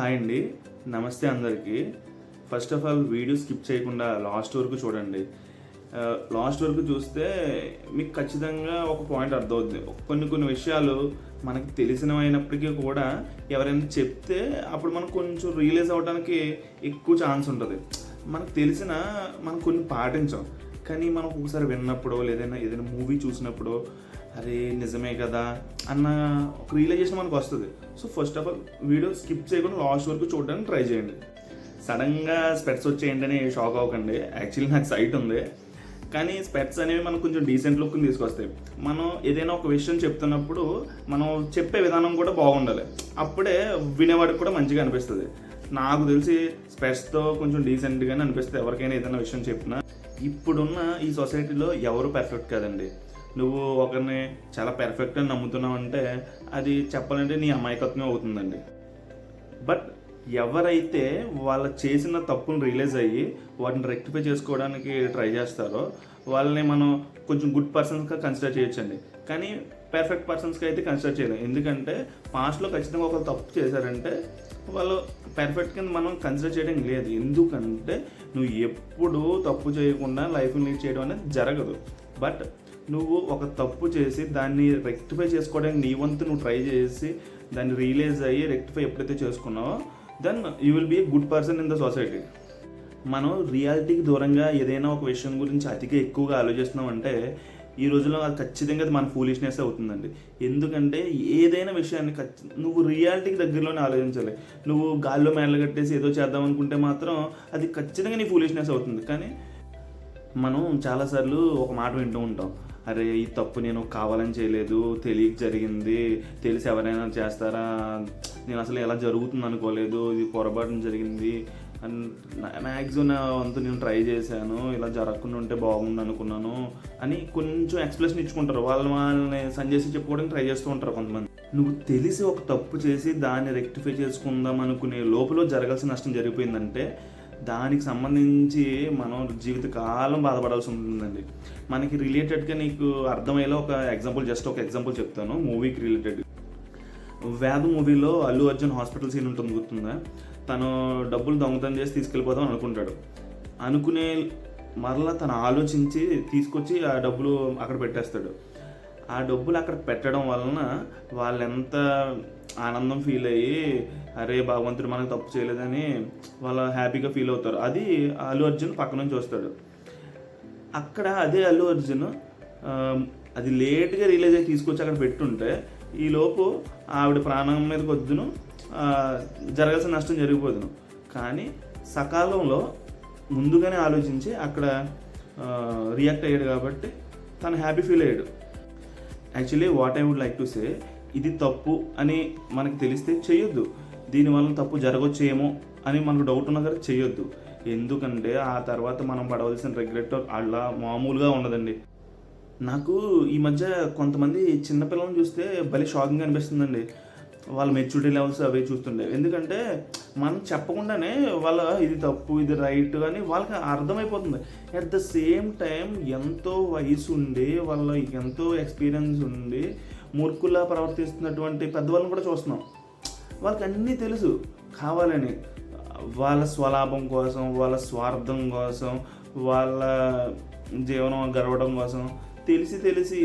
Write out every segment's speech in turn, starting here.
Hi అండి. నమస్తే అందరికీ. First of all video skip చేయకుండా లాస్ట్ వరకు చూడండి. లాస్ట్ వరకు చూస్తే మీకు ఖచ్చితంగా ఒక పాయింట్ అర్థమవుతుంది. కొన్ని విషయాలు మనకి తెలిసినవైనప్పటికీ కూడా ఎవరైనా చెప్తే అప్పుడు మనం కొంచెం రియలైజ్ అవ్వడానికి ఎక్కువ ఛాన్స్ ఉంటుంది. మనకు తెలిసిన మనం కొన్ని పాటించాం, కానీ మనం ఒకసారి విన్నప్పుడు ఏదైనా మూవీ చూసినప్పుడు అరే నిజమే కదా అన్న ఒక రియలైజేషన్ మనకు వస్తుంది. So first of all video skip చేయకుండా లాస్ట్ వరకు చూడడానికి ట్రై చేయండి. సడన్గా స్పెట్స్ వచ్చేయండి అని షాక్ అవ్వకండి. యాక్చువల్లీ నాకు సైట్ ఉంది, కానీ స్పెట్స్ అనేవి మనకు కొంచెం డీసెంట్ లుక్ని తీసుకొస్తాయి. మనం ఏదైనా ఒక విషయం చెప్తున్నప్పుడు మనం చెప్పే విధానం కూడా బాగుండాలి, అప్పుడే వినేవాడికి కూడా మంచిగా అనిపిస్తుంది. నాకు తెలిసి స్పెట్స్తో కొంచెం డీసెంట్గానే అనిపిస్తుంది ఎవరికైనా ఏదైనా విషయం చెప్పినా. ఇప్పుడున్న ఈ సొసైటీలో ఎవరు పర్ఫెక్ట్ కాదండి. నువ్వు ఒకరిని చాలా పర్ఫెక్ట్ అని నమ్ముతున్నావు అంటే అది చెప్పాలంటే నీ అమాయకత్వమే అవుతుందండి. బట్ ఎవరైతే వాళ్ళ చేసిన తప్పును రియలైజ్ అయ్యి వాటిని రెక్టిఫై చేసుకోవడానికి ట్రై చేస్తారో వాళ్ళని మనం కొంచెం గుడ్ పర్సన్స్గా కన్సిడర్ చేయొచ్చండి. కానీ పర్ఫెక్ట్ పర్సన్స్కి అయితే కన్సిడర్ చేయలేం. ఎందుకంటే పాస్ట్లో ఖచ్చితంగా ఒకరు తప్పు చేశారంటే వాళ్ళు పర్ఫెక్ట్ కింద మనం కన్సిడర్ చేయడం లేదు. ఎందుకంటే నువ్వు ఎప్పుడూ తప్పు చేయకుండా లైఫ్ని లీడ్ చేయడం అనేది జరగదు. బట్ నువ్వు ఒక తప్పు చేసి దాన్ని రెక్టిఫై చేసుకోవడానికి నీ వంతు నువ్వు ట్రై చేసి దాన్ని రియలైజ్ అయ్యి రెక్టిఫై ఎప్పుడైతే చేసుకున్నావో then you will be a good person in the society. మనం రియాలిటీకి దూరంగా ఏదైనా ఒక విషయం గురించి అతిగా ఎక్కువగా ఆలోచిస్తున్నాం అంటే ఈ రోజుల్లో అది ఖచ్చితంగా అది మన ఫూలిష్నెస్ అవుతుందండి. ఎందుకంటే ఏదైనా విషయాన్ని నువ్వు రియాలిటీకి దగ్గరలోనే ఆలోచించాలి. నువ్వు గాల్లో మేడలు కట్టేసి ఏదో చేద్దాం అనుకుంటే మాత్రం అది ఖచ్చితంగా నీ ఫూలిష్నెస్ అవుతుంది. కానీ మనం చాలాసార్లు ఒక మాట వింటూ ఉంటాం, అరే ఈ తప్పు నేను కావాలని చేయలేదు, తెలియక జరిగింది, తెలిసి ఎవరైనా చేస్తారా, నేను అసలు ఎలా జరుగుతుంది అనుకోలేదు, ఇది పొరపాటున జరిగింది, మ్యాక్సిమం నా వంతు నేను ట్రై చేశాను, ఇలా జరగకుండా ఉంటే బాగుండు అనుకున్నాను అని కొంచెం ఎక్స్ప్లెనేషన్ ఇచ్చుకుంటారు. వాళ్ళని సంజేసి చెప్పుకోవడానికి ట్రై చేస్తూ ఉంటారు కొంతమంది. నువ్వు తెలిసి ఒక తప్పు చేసి దాన్ని రెక్టిఫై చేసుకుందాం అనుకునే లోపల జరగాల్సిన నష్టం జరిగిపోయిందంటే దానికి సంబంధించి మనం జీవితకాలం బాధపడాల్సి ఉంటుందండి. మనకి రిలేటెడ్గా నీకు అర్థమయ్యేలా ఒక ఎగ్జాంపుల్ చెప్తాను మూవీకి రిలేటెడ్. వేద మూవీలో అల్లు అర్జున్ హాస్పిటల్ సీన్ ఉంటుంది, గుర్తుందా? తను డబ్బులు దొంగతనం చేసి తీసుకెళ్ళిపోదాం అనుకుంటాడు. అనుకునే మరలా తను ఆలోచించి తీసుకొచ్చి ఆ డబ్బులు అక్కడ పెట్టేస్తాడు. ఆ డబ్బులు అక్కడ పెట్టడం వలన వాళ్ళు ఎంత ఆనందం ఫీల్ అయ్యి అరే భగవంతుడు మనకు తప్పు చేయలేదని వాళ్ళు హ్యాపీగా ఫీల్ అవుతారు. అది అల్లు అర్జున్ పక్క నుంచి వస్తాడు. అక్కడ అదే అల్లు అర్జున్ అది లేట్గా రిలీజ్ అయ్యి తీసుకొచ్చి అక్కడ పెట్టుంటే ఈలోపు ఆవిడ ప్రాణం మీదకి వద్దును, జరగాల్సిన నష్టం జరిగిపోదును. కానీ సకాలంలో ముందుగానే ఆలోచించి అక్కడ రియాక్ట్ అయ్యాడు కాబట్టి తను హ్యాపీ ఫీల్ అయ్యాడు. Actually what I would like to say, ఇది తప్పు అని మనకు తెలిస్తే చేయొద్దు. దీనివల్ల తప్పు జరగచ్చేమో అని మనకు డౌట్ ఉన్నా కదా చేయొద్దు. ఎందుకంటే ఆ తర్వాత మనం పడవలసిన రిగ్రెట్ అలా మామూలుగా ఉండదండి. నాకు ఈ మధ్య కొంతమంది చిన్నపిల్లలను చూస్తే భలే షాకింగ్ అనిపిస్తుందండి. వాళ్ళ మెచ్యూరిటీ లెవెల్స్ అవి చూస్తుండే. ఎందుకంటే మనం చెప్పకుండానే వాళ్ళ ఇది తప్పు ఇది రైట్ అని వాళ్ళకి అర్థమైపోతుంది. అట్ ద సేమ్ టైం ఎంతో వయసు ఉండి వాళ్ళ ఎంతో ఎక్స్పీరియన్స్ ఉండి మూర్ఖుల్లా ప్రవర్తిస్తున్నటువంటి పెద్దవాళ్ళని కూడా చూస్తున్నాం. వాళ్ళకి అన్నీ తెలుసు, కావాలని వాళ్ళ స్వలాభం కోసం, వాళ్ళ స్వార్థం కోసం, వాళ్ళ జీవనం గడవడం కోసం తెలిసి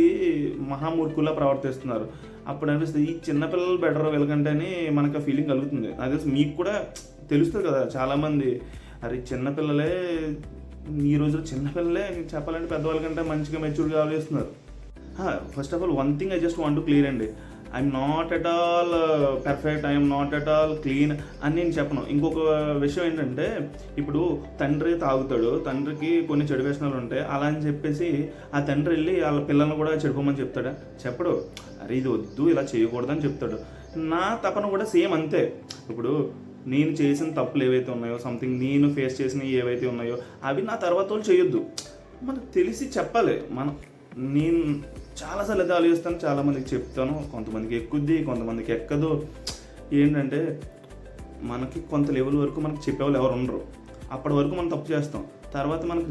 మహామూర్ఖుల్లా ప్రవర్తిస్తున్నారు. అప్పుడు అనిపిస్తుంది ఈ చిన్నపిల్లలు బెటర్ వీళ్ళకంటే మనకు ఆ ఫీలింగ్ కలుగుతుంది. అదే మీకు కూడా తెలుస్తుంది కదా, చాలామంది అరే చిన్నపిల్లలే ఈ రోజులో చిన్నపిల్లలే చెప్పాలంటే పెద్దవాళ్ళకంటే మంచిగా మెచ్యూర్గా ఆలోచిస్తున్నారు. First of all one thing I just want to clear అండి, I'm not at all perfect, I'm not at all clean అని నేను చెప్పను. ఇంకొక విషయం ఏంటంటే ఇప్పుడు తండ్రి తాగుతాడు, తండ్రికి కొన్ని చెడు వ్యసనాలు ఉంటాయి, అలా అని చెప్పేసి ఆ తండ్రి వెళ్ళి వాళ్ళ పిల్లల్ని కూడా చెడిపోమని చెప్తాడా? చెప్పడు. అరే ఇది వద్దు ఇలా చేయకూడదని చెప్తాడు. నా తపన కూడా సేమ్ అంతే. ఇప్పుడు నేను చేసిన తప్పులు ఏవైతే ఉన్నాయో, సంథింగ్ నేను ఫేస్ చేసినవి ఏవైతే ఉన్నాయో అవి నా తర్వాత వాళ్ళు చేయొద్దు. మనకు తెలిసి చెప్పాలి. నేను చాలాసార్లు అయితే ఆలోచిస్తాను, చాలామందికి చెప్తాను, కొంతమందికి ఎక్కుద్ది కొంతమందికి ఎక్కదు. ఏంటంటే మనకి కొంత లెవెల్ వరకు మనకి చెప్పేవాళ్ళు ఎవరు ఉండరు. అప్పటి వరకు మనం తప్పు చేస్తాం, తర్వాత మనకు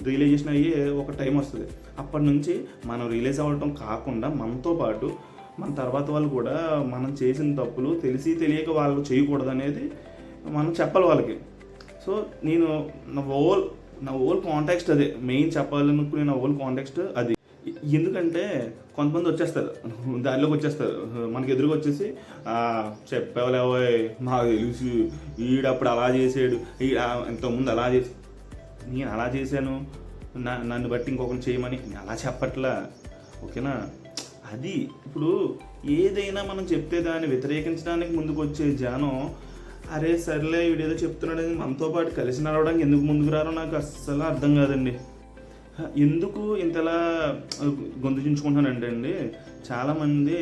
రియలైజేషన్ అయ్యే ఒక టైం వస్తుంది. అప్పటి నుంచి మనం రియలైజ్ అవ్వడం కాకుండా మనతో పాటు మన తర్వాత వాళ్ళు కూడా మనం చేసిన తప్పులు తెలిసి తెలియక వాళ్ళు చేయకూడదు అనేది మనం చెప్పాలి వాళ్ళకి. సో నేను నా ఓల్ కాంటెక్స్ట్ అదే మెయిన్ చెప్పాలనుకునే నా ఓల్ కాంటెక్స్ట్ అది. ఎందుకంటే కొంతమంది వచ్చేస్తారు, దారిలోకి వచ్చేస్తారు, మనకి ఎదురుగా వచ్చేసి చెప్పేవాళ్ళేవో నాకు తెలుసు, ఈడప్పుడు అలా చేసాడు, ఇంతకుముందు అలా చేసి, నేను అలా చేశాను, నన్ను బట్టి ఇంకొకరిని చేయమని అలా చెప్పట్లా, ఓకేనా? అది ఇప్పుడు ఏదైనా మనం చెప్తే దాన్ని వ్యతిరేకించడానికి ముందుకు వచ్చే జనం, అరే సర్లే వీడేదో చెప్తున్నాడని మనతో పాటు కలిసి నడవడానికి ఎందుకు ముందుకు రారో నాకు అస్సలు అర్థం కాదండి. ఎందుకు ఇంతలా గొంతుచించుకుంటున్నానంటే అండి, చాలామంది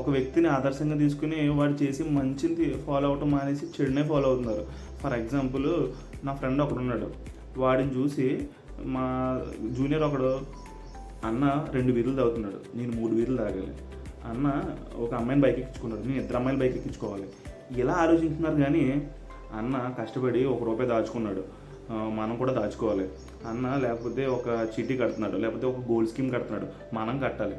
ఒక వ్యక్తిని ఆదర్శంగా తీసుకుని వాడు చేసి మంచిని ఫాలో అవటం మానేసి చెడునే ఫాలో అవుతున్నారు. ఫర్ ఎగ్జాంపుల్, నా ఫ్రెండ్ ఒకడు ఉన్నాడు, వాడిని చూసి మా జూనియర్ ఒకడు, అన్న 2 బీర్లు తాగుతున్నాడు, నేను 3 బీర్లు తాగాలి, అన్న ఒక అమ్మాయిని బైక్ ఎక్కించుకున్నాడు, నేను 2 అమ్మాయిలు బైక్ ఎక్కించుకోవాలి, ఇలా ఆలోచించుతున్నారు. కానీ అన్న కష్టపడి ₹1 దాచుకున్నాడు, మనం కూడా దాచుకోవాలి. అన్న లేకపోతే ఒక చీటీ కడుతున్నాడు, లేకపోతే ఒక గోల్డ్ స్కీమ్ కడుతున్నాడు, మనం కట్టాలి,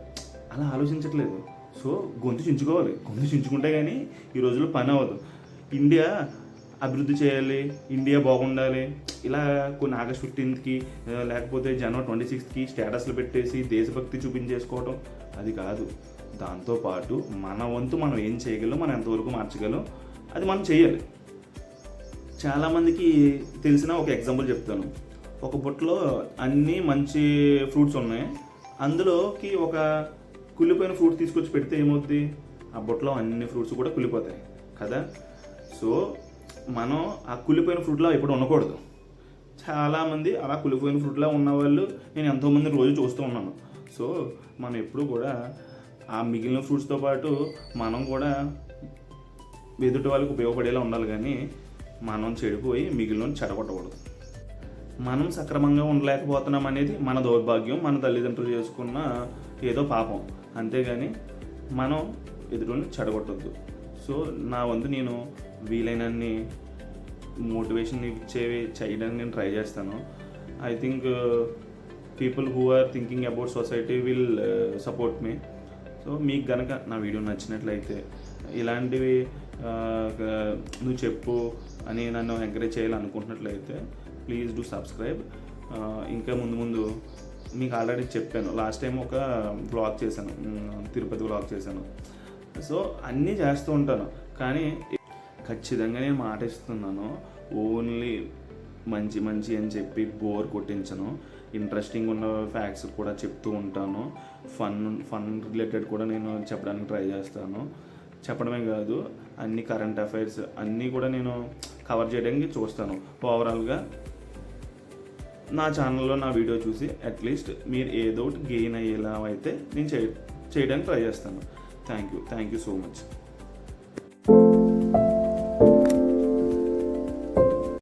అలా ఆలోచించట్లేదు. సో గొంతు చించుకోవాలి, గొంతు చించుకుంటే కానీ ఈ రోజుల్లో పని అవ్వదు. ఇండియా అభివృద్ధి చేయాలి, ఇండియా బాగుండాలి, ఇలా కొన్ని ఆగస్ట్ 15కి లేకపోతే జనవరి 26కి స్టేటస్లు పెట్టేసి దేశభక్తి చూపించేసుకోవటం అది కాదు. దాంతోపాటు మన వంతు మనం ఏం చేయగలం, మనం ఎంతవరకు మార్చగలం అది మనం చేయాలి. చాలామందికి తెలిసిన ఒక ఎగ్జాంపుల్ చెప్తాను. ఒక బుట్టలో అన్నీ మంచి ఫ్రూట్స్ ఉన్నాయి, అందులోకి ఒక కుళ్ళిపోయిన ఫ్రూట్ తీసుకొచ్చి పెడితే ఏమవుద్ది? ఆ బుట్టలో అన్ని ఫ్రూట్స్ కూడా కుళ్ళిపోతాయి కదా. సో మనం ఆ కుళ్ళిపోయిన ఫ్రూట్లో ఎప్పుడు ఉండకూడదు. చాలామంది అలా కుళ్ళిపోయిన ఫ్రూట్లో ఉన్నవాళ్ళు నేను ఎంతోమంది రోజు చూస్తూ ఉన్నాను. సో మనం ఎప్పుడు కూడా ఆ మిగిలిన ఫ్రూట్స్తో పాటు మనం కూడా ఎదుటి వాళ్ళకి ఉపయోగపడేలా ఉండాలి, కానీ మనం చెడిపోయి మిగిలిన చెడగొట్టకూడదు. మనం సక్రమంగా ఉండలేకపోతున్నాం అనేది మన దౌర్భాగ్యం, మన తల్లిదండ్రులు చేసుకున్న ఏదో పాపం, అంతేగాని మనం ఎదురుని చెడగొట్టద్దు. సో నా వంతు నేను వీలైనన్ని మోటివేషన్ ఇచ్చేవి చేయడానికి నేను ట్రై చేస్తాను. I think people who are thinking about society will support me. So మీకు కనుక నా వీడియో నచ్చినట్లయితే, ఇలాంటివి నువ్వు చెప్పు అని నన్ను ఎంకరేజ్ చేయాలనుకుంటున్నట్లయితే ప్లీజ్ డూ సబ్స్క్రైబ్. ఇంకా ముందు మీకు ఆల్రెడీ చెప్పాను, లాస్ట్ టైం ఒక వ్లాగ్ చేశాను, తిరుపతి వ్లాగ్ చేశాను. సో అన్నీ చేస్తూ ఉంటాను, కానీ ఖచ్చితంగా నేను మాట ఇస్తున్నాను, ఓన్లీ మంచి అని చెప్పి బోర్ కొట్టించను. ఇంట్రెస్టింగ్ ఉన్న ఫ్యాక్ట్స్ కూడా చెప్తూ ఉంటాను, ఫన్ రిలేటెడ్ కూడా నేను చెప్పడానికి ట్రై చేస్తాను. చెప్పడమే కాదు, అన్ని కరెంట్ అఫైర్స్ అన్నీ కూడా నేను కవర్ చేయడానికి చూస్తాను. ఓవరాల్గా నా ఛానల్లో నా వీడియో చూసి అట్లీస్ట్ మీరు ఏదో ఒకటి గెయిన్ అయ్యేలా అయితే నేను చేయడానికి ట్రై చేస్తాను. Thank you so much.